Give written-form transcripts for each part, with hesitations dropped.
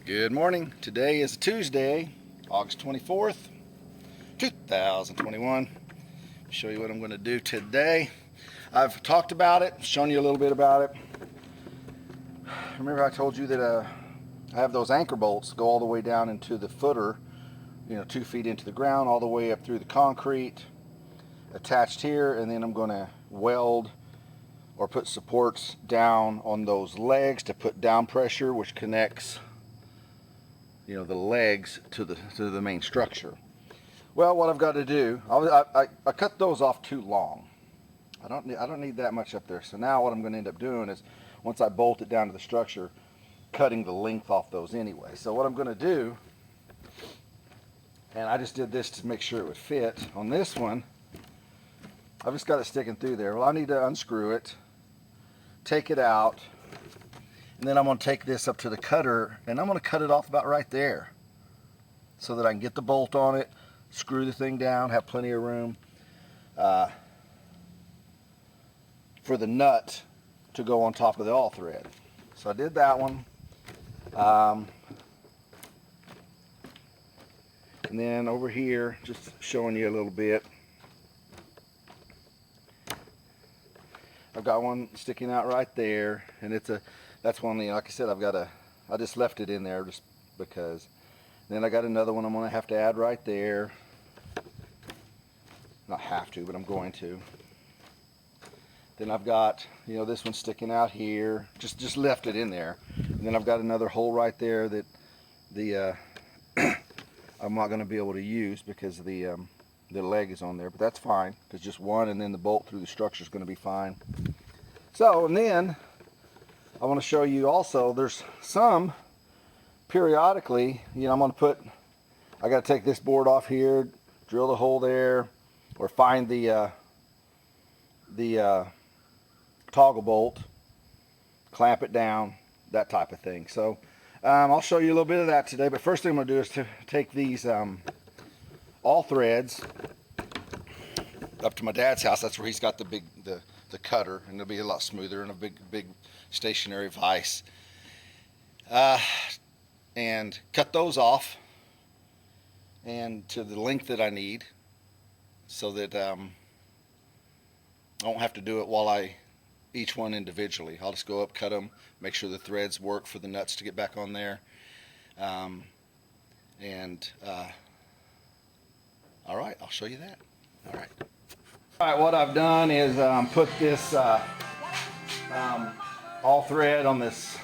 Good morning. Today is Tuesday, August 24th, 2021. Show you what I'm going to do today. I've talked about it, shown you a little bit about it. Remember I told you that I have those anchor bolts go all the way down into the footer, 2 feet into the ground, all the way up through the concrete, attached here, and then I'm going to weld or put supports down on those legs to put down pressure, which connects the legs to the main structure. Well, what I've got to do, I cut those off too long. I don't need that much up there. So now what I'm going to end up doing is, once I bolt it down to the structure, cutting the length off those anyway. So what I'm going to do, and I just did this to make sure it would fit on this one, I've just got it sticking through there. Well, I need to unscrew it, take it out, and then I'm going to take this up to the cutter and I'm going to cut it off about right there so that I can get the bolt on it, screw the thing down, have plenty of room for the nut to go on top of the all thread. So I did that one. And then over here, just showing you a little bit, I've got one sticking out right there, and that's one, like I said, I just left it in there just because. Then I got another one I'm going to have to add right there. Not have to, but I'm going to. Then I've got, this one sticking out here. Just left it in there. And then I've got another hole right there that I'm not going to be able to use because the leg is on there, but that's fine. It's just one, and then the bolt through the structure is going to be fine. So, and then I want to show you also, there's some periodically, I'm going to I got to take this board off here, drill the hole there, or find the toggle bolt, clamp it down, that type of thing. So I'll show you a little bit of that today, but first thing I'm going to do is to take these all threads up to my dad's house. That's where he's got the cutter, and it'll be a lot smoother and a big stationary vise, and cut those off and to the length that I need, so that I won't have to do it each one individually. I'll just go up, cut them, make sure the threads work for the nuts to get back on there, all right, I'll show you that. All right, what I've done is put this all thread on this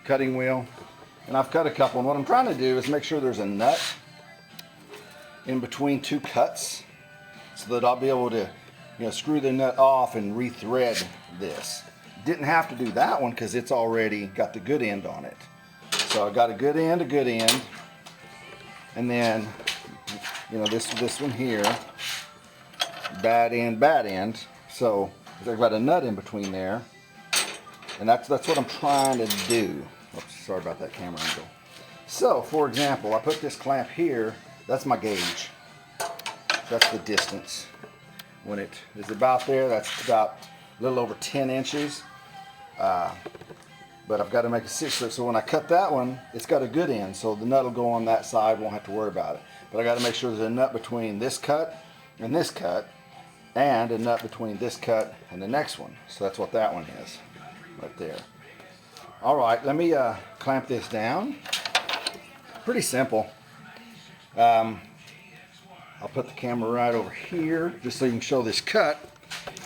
cutting wheel, and I've cut a couple, and what I'm trying to do is make sure there's a nut in between two cuts so that I'll be able to screw the nut off and rethread this. Didn't have to do that one because it's already got the good end on it. So I got a good end, and then this one here, bad end. So I've got a nut in between there, and that's what I'm trying to do. Oops, sorry about that camera angle. So for example, I put this clamp here. That's my gauge. That's the distance. When it is about there, that's about a little over 10 inches. But I've got to make a 6, so when I cut that one, it's got a good end, so the nut will go on that side, won't have to worry about it. But I got to make sure there's a nut between this cut, and a nut between this cut and the next one. So that's what that one is, right there. All right, let me clamp this down. Pretty simple. I'll put the camera right over here just so you can show this cut,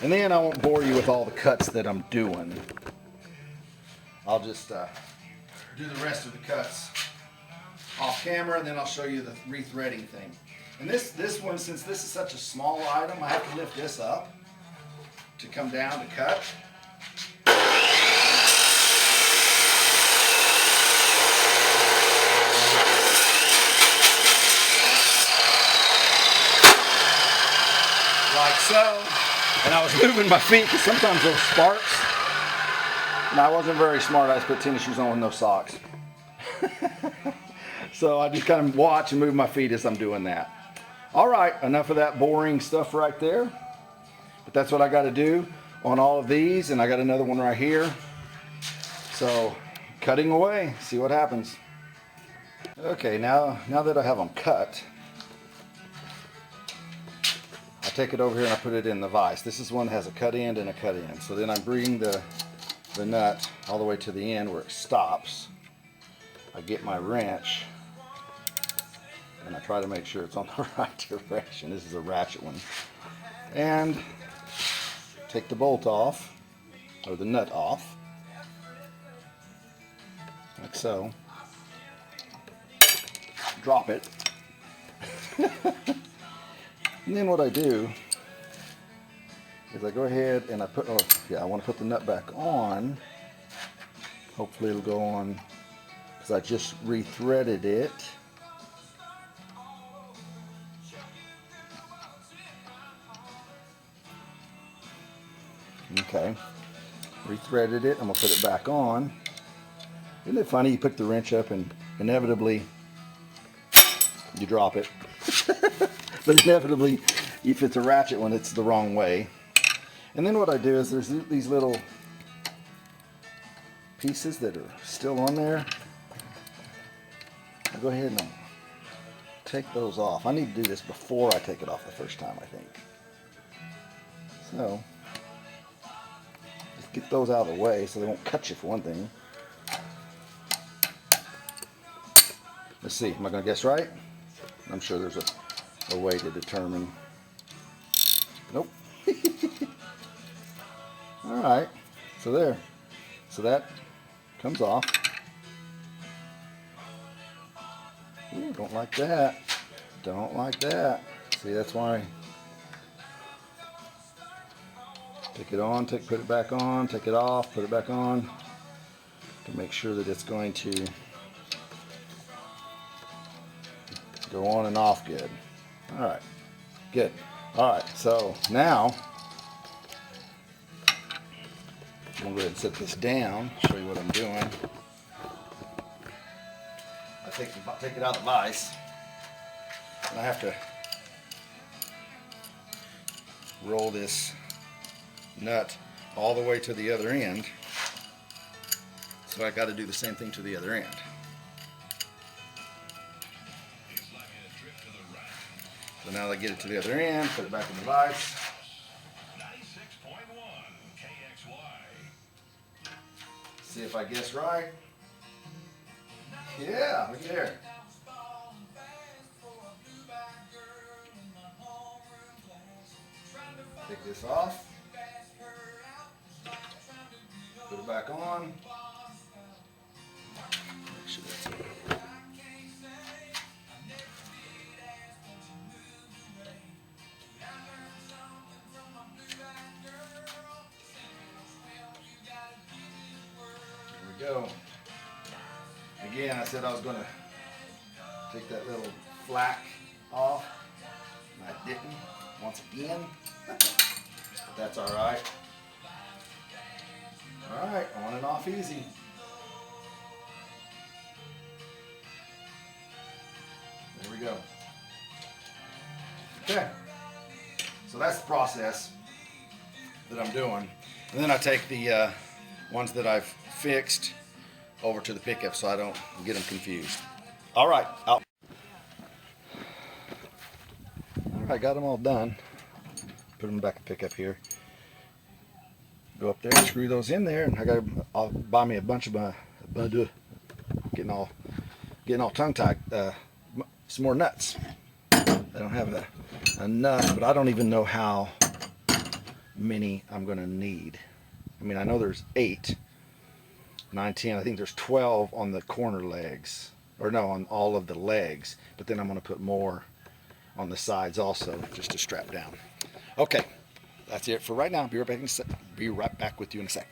and then I won't bore you with all the cuts that I'm doing. I'll just do the rest of the cuts off camera, and then I'll show you the rethreading thing. And this one, since this is such a small item, I have to lift this up to come down to cut. Like so. And I was moving my feet because sometimes those sparks. And I wasn't very smart. I just put tennis shoes on with no socks. So I just kind of watch and move my feet as I'm doing that. All right, enough of that boring stuff right there. But that's what I got to do on all of these, and I got another one right here. So cutting away, see what happens. Okay, now that I have them cut, I take it over here and I put it in the vise. This is one that has a cut end and a cut end. So then I bring the nut all the way to the end where it stops. I get my wrench and I try to make sure it's on the right direction. This is a ratchet one. And take the bolt off, or the nut off, like so. Drop it. And then what I do is I go ahead and I put, I want to put the nut back on. Hopefully it'll go on, because I just re-threaded it. Okay, re-threaded it. I'm gonna put it back on. Isn't it funny? You pick the wrench up and inevitably you drop it. But inevitably, if it's a ratchet one, it's the wrong way. And then what I do is there's these little pieces that are still on there. I go ahead and take those off. I need to do this before I take it off the first time, I think. So, just get those out of the way so they won't cut you, for one thing. Let's see, am I going to guess right? I'm sure there's a way to determine. Nope. Alright, so there. So that comes off. Ooh, don't like that. Don't like that. See, that's why. Take it on, put it back on, take it off, put it back on, to make sure that it's going to go on and off good. Alright, good. Alright, so now I'm going to go ahead and set this down, show you what I'm doing. I take it out of the vise, and I have to roll this nut all the way to the other end. So I got to do the same thing to the other end. So now I get it to the other end, put it back in the vise. 96.1 KXY. See if I guess right. Yeah, look at there. Take this off. Put it back on. Make sure that's it. There we go. Again, I said I was going to take that little flak off, and I didn't once again, but that's all right. All right, on and off easy. There we go. Okay, so that's the process that I'm doing. And then I take the ones that I've fixed over to the pickup so I don't get them confused. All right, I got them all done. Put them back in the pickup here. Go up there, screw those in there, and I'll buy me a bunch of getting all tongue-tied. Some more nuts. I don't have enough, but I don't even know how many I'm going to need. I mean, I know there's 8, 9, 10. I think there's 12 on the corner legs, or no, on all of the legs. But then I'm going to put more on the sides also, just to strap down. Okay, that's it for right now. Be right back with you in a sec.